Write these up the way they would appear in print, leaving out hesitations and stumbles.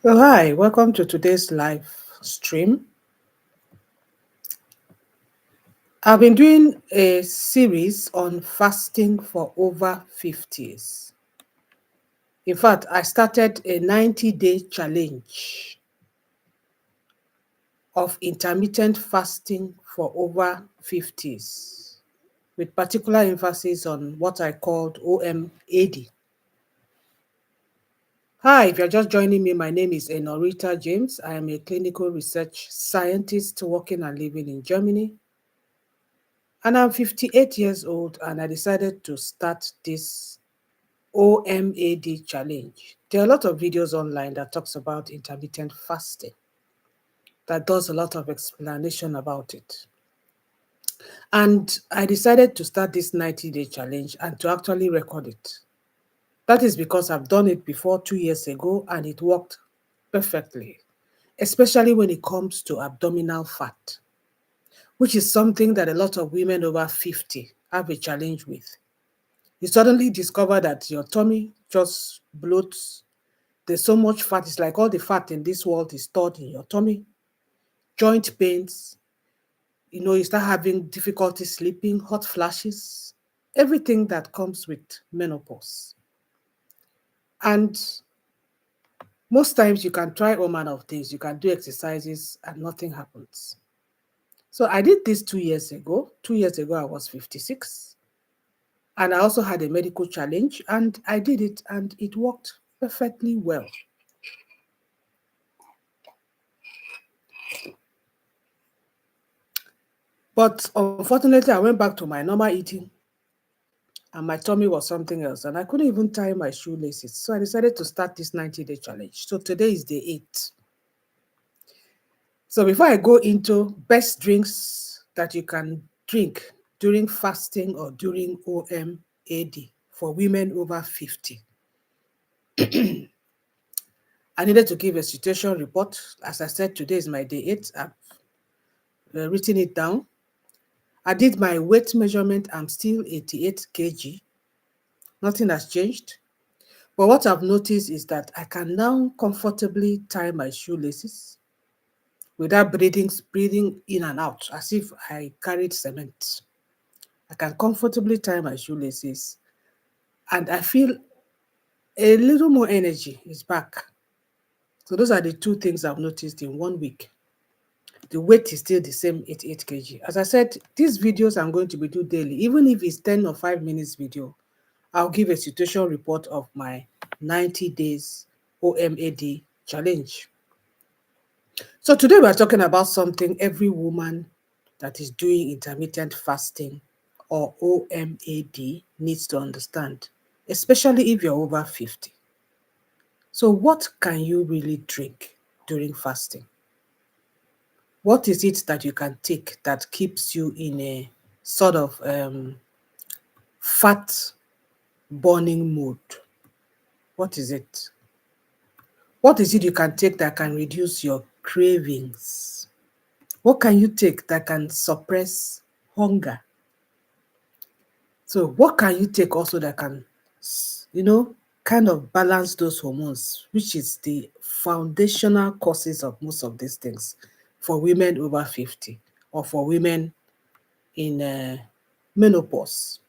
Well, hi, welcome to today's live stream. I've been doing a series on fasting for over 50s. In fact, I started a 90-day challenge of intermittent fasting for over 50s, with particular emphasis on what I called OMAD. Hi, if you're just joining me, my name is Enorita James. I am a clinical research scientist working and living in Germany. And I'm 58 years old, and I decided to start this OMAD challenge. There are a lot of videos online that talks about intermittent fasting, that does a lot of explanation about it. And I decided to start this 90-day challenge and to actually record it. That is because I've done it before 2 years ago and it worked perfectly, especially when it comes to abdominal fat, which is something that a lot of women over 50 have a challenge with. You suddenly discover that your tummy just bloats. There's so much fat. It's like all the fat in this world is stored in your tummy. Joint pains. You start having difficulty sleeping, hot flashes, everything that comes with menopause. And most times you can try all manner of things. You can do exercises and nothing happens. So I did this 2 years ago. 2 years ago, I was 56. And I also had a medical challenge and I did it and it worked perfectly well. But unfortunately, I went back to my normal eating and my tummy was something else. And I couldn't even tie my shoelaces. So I decided to start this 90-day challenge. So today is day 8. So before I go into best drinks that you can drink during fasting or during OMAD for women over 50, I needed to give a situation report. As I said, today is my day 8. I've written it down. I did my weight measurement. I'm still 88 kg. Nothing has changed. But what I've noticed is that I can now comfortably tie my shoelaces without breathing in and out as if I carried cement. I can comfortably tie my shoelaces and I feel a little more energy is back. So those are the two things I've noticed in 1 week. The weight is still the same, 88 kg. As I said, these videos I'm going to be doing daily, even if it's 10 or 5 minutes video, I'll give a situation report of my 90 days OMAD challenge. So today we're talking about something every woman that is doing intermittent fasting or OMAD needs to understand, especially if you're over 50. So what can you really drink during fasting? What is it that you can take that keeps you in a sort of fat burning mood? What is it? What is it you can take that can reduce your cravings? What can you take that can suppress hunger? So what can you take also that can, kind of balance those hormones, which is the foundational causes of most of these things for women over 50 or for women in menopause.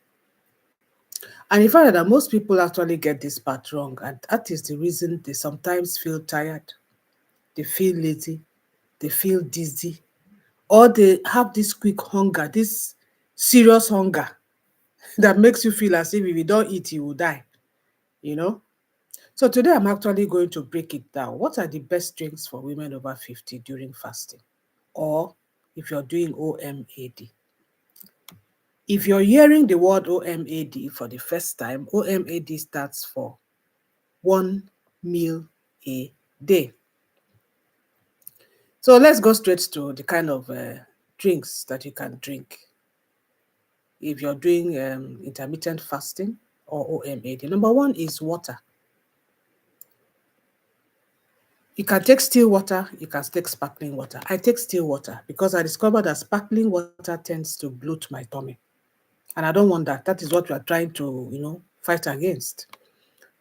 And in fact, that most people actually get this part wrong, and that is the reason they sometimes feel tired, they feel lazy, they feel dizzy, or they have this quick hunger, this serious hunger that makes you feel as if you don't eat, you will die, you know. So today I'm actually going to break it down. What are the best drinks for women over 50 during fasting? Or if you're doing OMAD. If you're hearing the word OMAD for the first time, OMAD stands for 1 meal a day. So let's go straight to the kind of drinks that you can drink if you're doing intermittent fasting or OMAD. Number one is water. You can take still water, you can take sparkling water. I take still water because I discovered that sparkling water tends to bloat my tummy. And I don't want that. That is what we are trying to, fight against.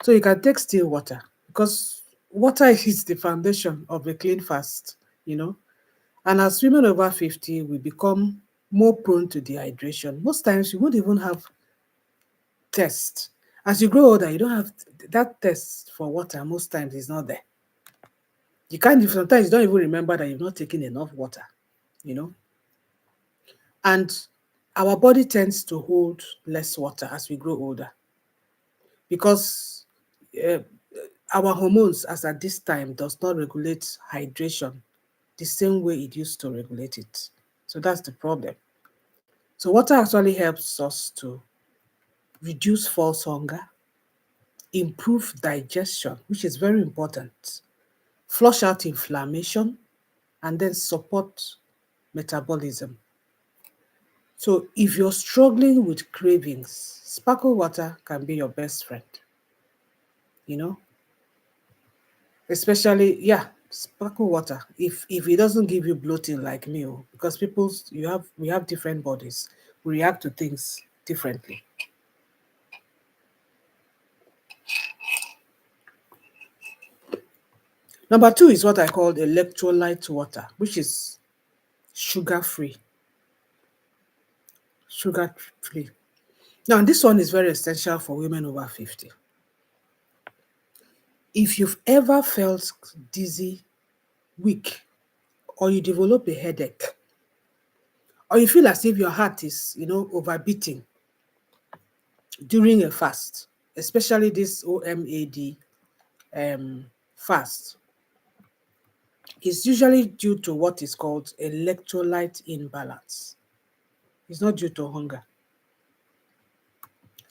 So you can take still water because water is the foundation of a clean fast, you know. And as women over 50, we become more prone to dehydration. Most times, you won't even have test. As you grow older, you don't have that test for water. Most times, is not there. You can't, sometimes you don't even remember that you've not taken enough water, you know. And our body tends to hold less water as we grow older because uh, our hormones, as at this time, does not regulate hydration the same way it used to regulate it. So that's the problem. So water actually helps us to reduce false hunger, improve digestion, which is very important, flush out inflammation, and then support metabolism. So if you're struggling with cravings, sparkle water can be your best friend, you know, especially, yeah, sparkle water. If it doesn't give you bloating like me, because we have different bodies, we react to things differently. Number two is what I call electrolyte water, which is sugar free. Sugar free. Now, this one is very essential for women over 50. If you've ever felt dizzy, weak, or you develop a headache, or you feel as if your heart is, overbeating during a fast, especially this OMAD fast, it's usually due to what is called electrolyte imbalance. It's not due to hunger.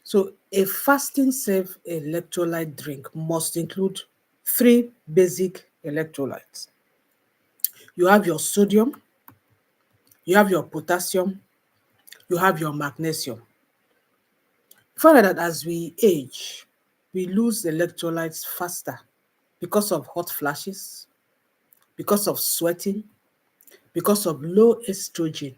So a fasting safe electrolyte drink must include three basic electrolytes. You have your sodium, you have your potassium, you have your magnesium. Further that as we age, we lose electrolytes faster because of hot flashes, because of sweating, because of low estrogen.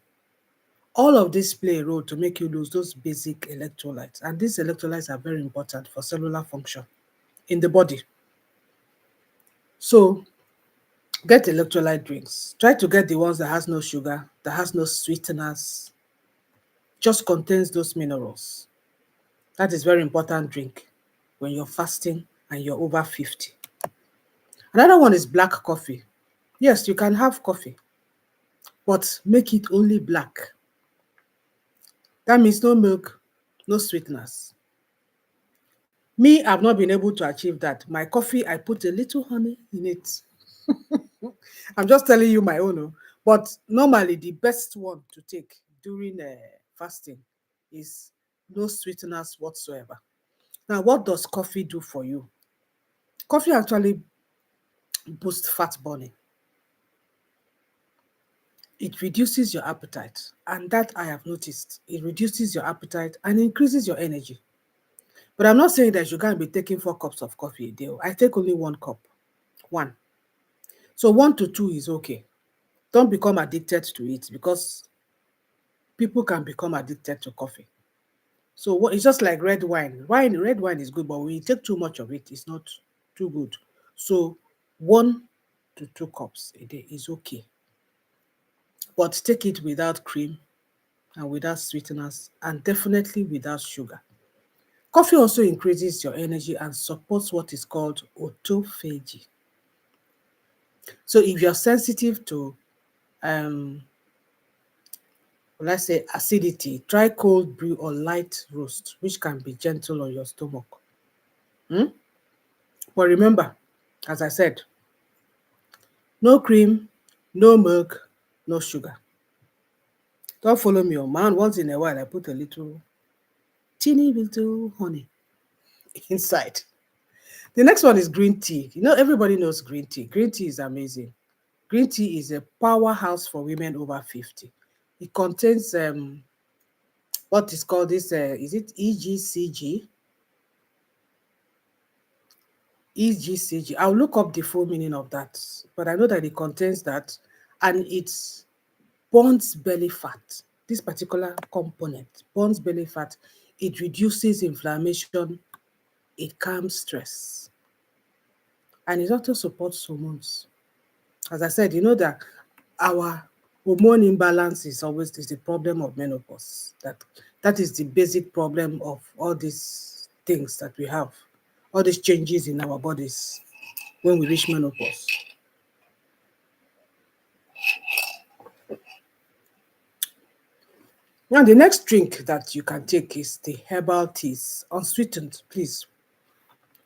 All of this play a role to make you lose those basic electrolytes. And these electrolytes are very important for cellular function in the body. So get electrolyte drinks. Try to get the ones that has no sugar, that has no sweeteners, just contains those minerals. That is very important drink when you're fasting and you're over 50. Another one is black coffee. Yes, you can have coffee, but make it only black. That means no milk, no sweeteners. Me, I've not been able to achieve that. My coffee, I put a little honey in it. I'm just telling you my own. But normally, the best one to take during fasting is no sweeteners whatsoever. Now, what does coffee do for you? Coffee actually boosts fat burning. It reduces your appetite. And that I have noticed. It reduces your appetite and increases your energy. But I'm not saying that you can't be taking 4 cups of coffee a day. I take only 1 cup. One. So 1 to 2 is okay. Don't become addicted to it because people can become addicted to coffee. So it's just like red wine. Red wine is good, but when you take too much of it, it's not too good. So 1 to 2 cups a day is okay. But take it without cream and without sweeteners and definitely without sugar. Coffee also increases your energy and supports what is called autophagy. So if you're sensitive to let's say acidity, try cold brew or light roast, which can be gentle on your stomach. Hmm? But remember, as I said, no cream, no milk, no sugar. Don't follow me on man. Once in a while, I put a little teeny little honey inside. The next one is green tea. Everybody knows green tea. Green tea is amazing. Green tea is a powerhouse for women over 50. It contains what is called this, is it EGCG? EGCG. I'll look up the full meaning of that, but I know that it contains that and it burns belly fat. This particular component burns belly fat. It reduces inflammation. It calms stress. and it also supports hormones. As I said, you know that our hormone imbalance is the problem of menopause. That is the basic problem of all these things that we have, all these changes in our bodies when we reach menopause. Now, the next drink that you can take is the herbal teas, unsweetened, please.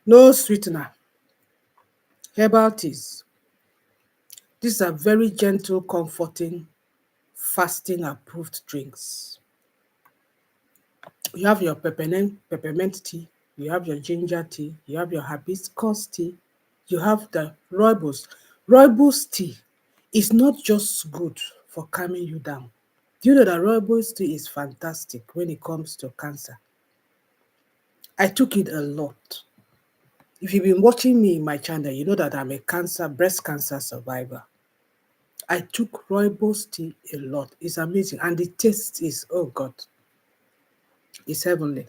No sweetener. Herbal teas. These are very gentle, comforting, fasting approved drinks. You have your peppermint tea, you have your ginger tea, you have your hibiscus tea, you have the rooibos. Rooibos tea is not just good for calming you down. Do you know that rooibos tea is fantastic when it comes to cancer? I took it a lot. If you've been watching me in my channel, you know that I'm a breast cancer survivor. I took rooibos tea a lot. It's amazing. And the taste is, oh God, it's heavenly.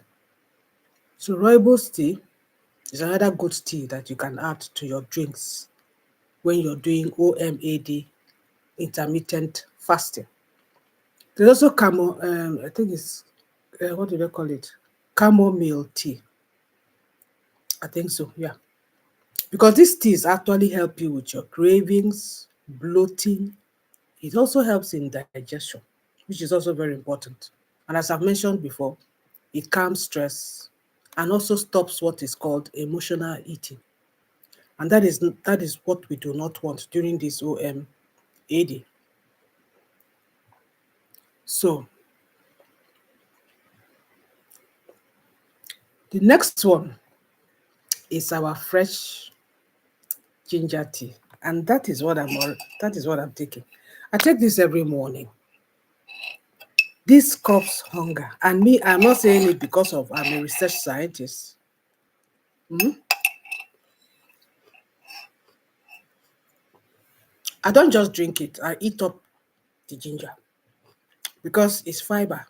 So rooibos tea is another good tea that you can add to your drinks when you're doing OMAD, intermittent fasting. There's also I think it's, what do they call it? Chamomile tea. I think so, yeah. Because these teas actually help you with your cravings, bloating. It also helps in digestion, which is also very important. And as I've mentioned before, it calms stress and also stops what is called emotional eating. And that is what we do not want during this OMAD. So the next one is our fresh ginger tea. And that is what I'm taking. I take this every morning. This curbs hunger. And me, I'm not saying it because of I'm a research scientist. Mhm. I don't just drink it, I eat up the ginger because it's fiber.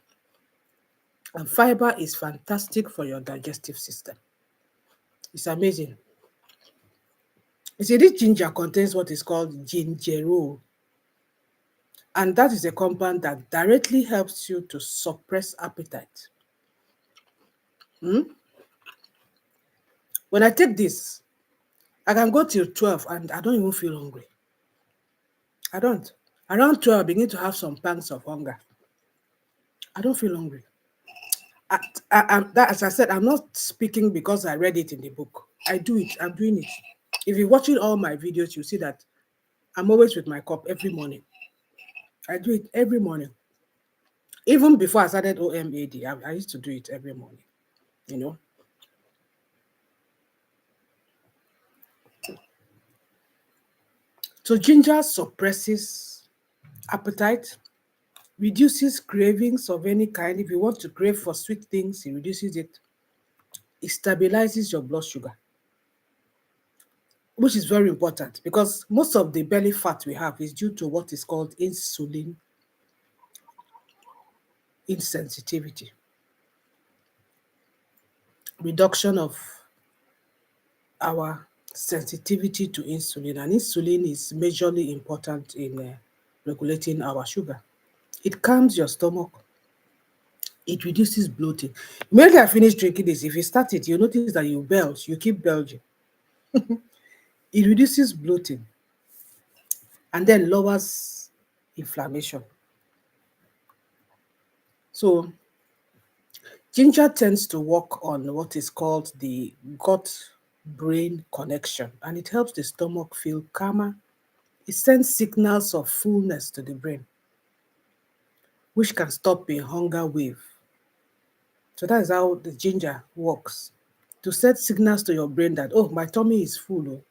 And fiber is fantastic for your digestive system. It's amazing. You see, this ginger contains what is called gingerol, and that is a compound that directly helps you to suppress appetite. Hmm? When I take this, I can go till 12 and I don't even feel hungry. I don't. Around 12, I begin to have some pangs of hunger. I don't feel hungry. As I said, I'm not speaking because I read it in the book. I do it. I'm doing it. If you're watching all my videos, you see that I'm always with my cup every morning. I do it every morning. Even before I started OMAD, I used to do it every morning, you know. So ginger suppresses appetite, reduces cravings of any kind. If you want to crave for sweet things, it reduces it. It stabilizes your blood sugar, which is very important because most of the belly fat we have is due to what is called insulin insensitivity. Reduction of our sensitivity to insulin, and insulin is majorly important in regulating our sugar. It calms your stomach. It reduces bloating. Immediately I finish drinking this, if you start it, you notice that you belch, you keep belching. It reduces bloating and then lowers inflammation. So ginger tends to work on what is called the gut-brain connection, and it helps the stomach feel calmer. It sends signals of fullness to the brain, which can stop a hunger wave. So that is how the ginger works, to set signals to your brain that, oh, my tummy is full. Oh.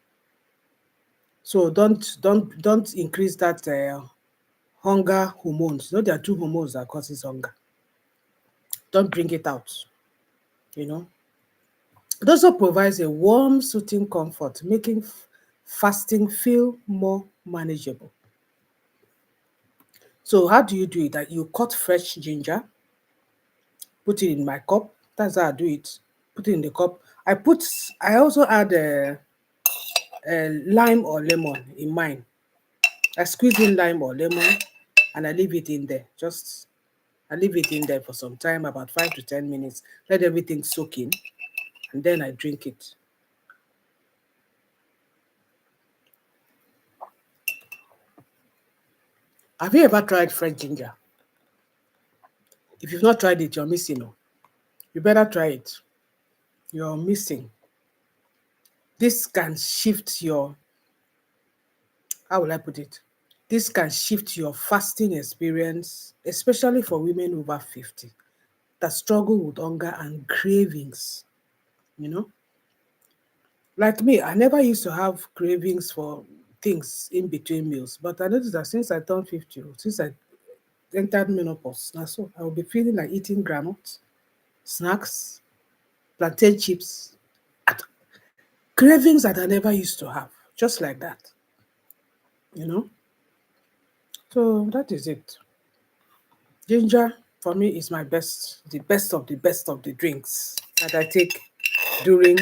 So don't increase that hunger hormones. You know, there are two hormones that causes hunger. Don't bring it out, you know. It also provides a warm, soothing comfort, making fasting feel more manageable. So how do you do it? That you cut fresh ginger, put it in my cup. That's how I do it. Put it in the cup. I also add lime or lemon in mine. I squeeze in lime or lemon and I leave it in there. I leave it in there for some time, about 5 to 10 minutes. Let everything soak in, and then I drink it. Have you ever tried fresh ginger? If you've not tried it, you're missing. Oh. You better try it. You're missing. This can shift your, how will I put it? This can shift your fasting experience, especially for women over 50 that struggle with hunger and cravings. You know, like me, I never used to have cravings for things in between meals, but I noticed that since I turned 50, since I entered menopause, now so I will be feeling like eating granules, snacks, plantain chips, cravings that I never used to have, just like that, you know. So that is it. Ginger for me is my best, the best of the best of the drinks that I take during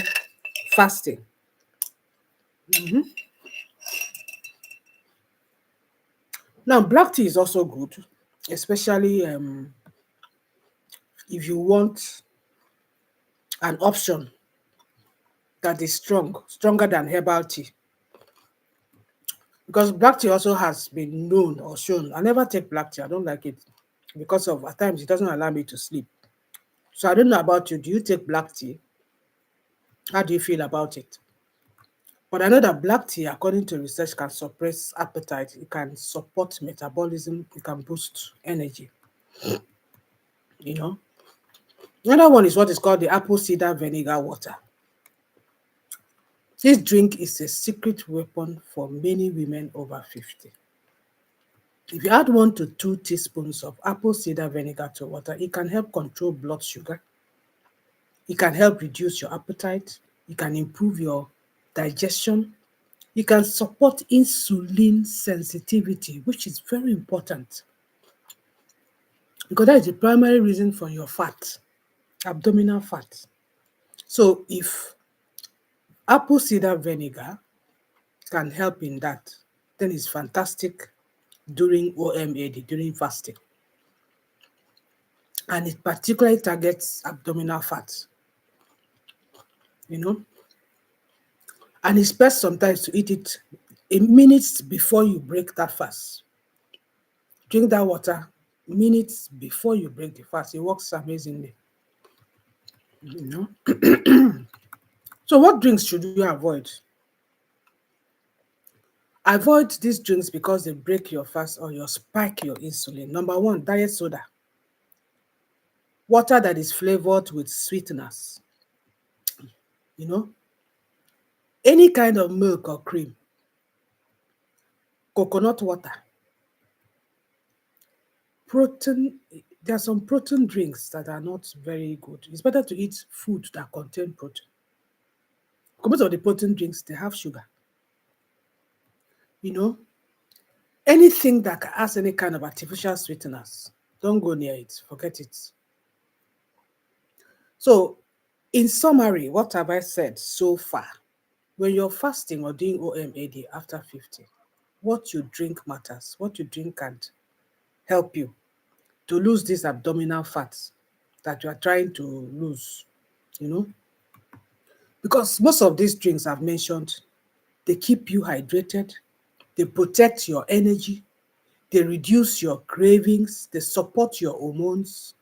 fasting. Mhm. Now, black tea is also good, especially if you want an option that is stronger than herbal tea. Because black tea also has been known or shown. I never take black tea. I don't like it because of at times it doesn't allow me to sleep. So I don't know about you. Do you take black tea? How do you feel about it? But I know that black tea, according to research, can suppress appetite. It can support metabolism. It can boost energy. You know. Another one is what is called the apple cider vinegar water. This drink is a secret weapon for many women over 50. If you add 1 to 2 teaspoons of apple cider vinegar to water, it can help control blood sugar. It can help reduce your appetite. It can improve your digestion. It can support insulin sensitivity, which is very important because that is the primary reason for your fat, abdominal fat. So if apple cider vinegar can help in that, then it's fantastic during OMAD, during fasting. And it particularly targets abdominal fat, you know. And it's best sometimes to eat it a minute before you break that fast. Drink that water minutes before you break the fast. It works amazingly, you know. So what drinks should you avoid? Avoid these drinks because they break your fast or you spike your insulin. Number one, diet soda. Water that is flavored with sweeteners, you know. Any kind of milk or cream. Coconut water. Protein, there are some protein drinks that are not very good. It's better to eat food that contain protein. Most of the protein drinks, they have sugar. You know, anything that has any kind of artificial sweeteners, don't go near it. Forget it. So, in summary, what have I said so far? When you're fasting or doing OMAD after 50, what you drink matters. What you drink can help you to lose this abdominal fat that you are trying to lose, you know. Because most of these drinks I've mentioned, they keep you hydrated, they protect your energy, they reduce your cravings, they support your hormones,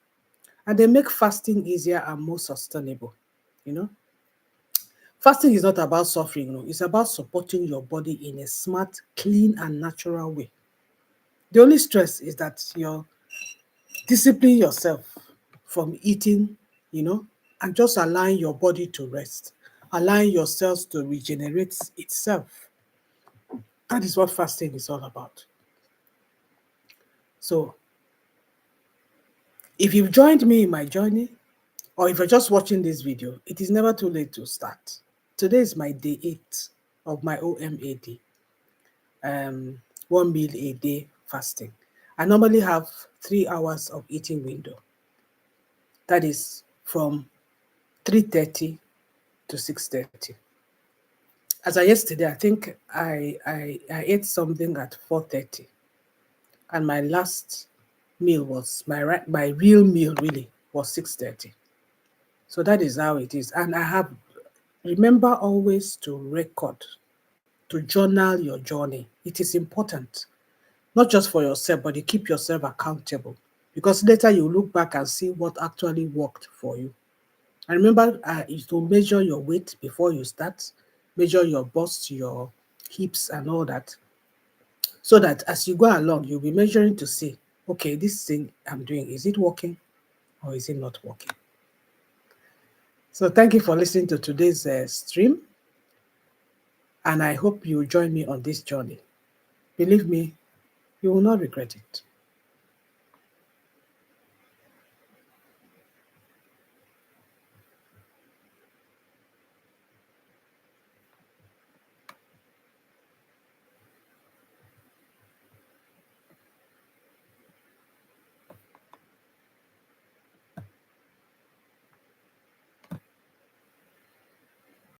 and they make fasting easier and more sustainable, you know. Fasting is not about suffering, no. It's about supporting your body in a smart, clean, and natural way. The only stress is that you're discipline yourself from eating, you know, and just allowing your body to rest, allowing your cells to regenerate itself. That is what fasting is all about. So, if you've joined me in my journey, or if you're just watching this video, it is never too late to start. Today is my day 8 of my OMAD, 1 meal a day fasting. I normally have 3 hours of eating window. That is from 3:30 to 6:30. As of yesterday, I think I ate something at 4:30, and my last meal was my real meal really was 6:30. So that is how it is. And I have remember always to record, to journal your journey. It is important, not just for yourself, but you keep yourself accountable, because later you look back and see what actually worked for you. And remember to measure your weight before you start, measure your bust, your hips, and all that, so that as you go along, you'll be measuring to see, okay, this thing I'm doing, is it working or is it not working? So thank you for listening to today's stream, and I hope you join me on this journey. Believe me, you will not regret it.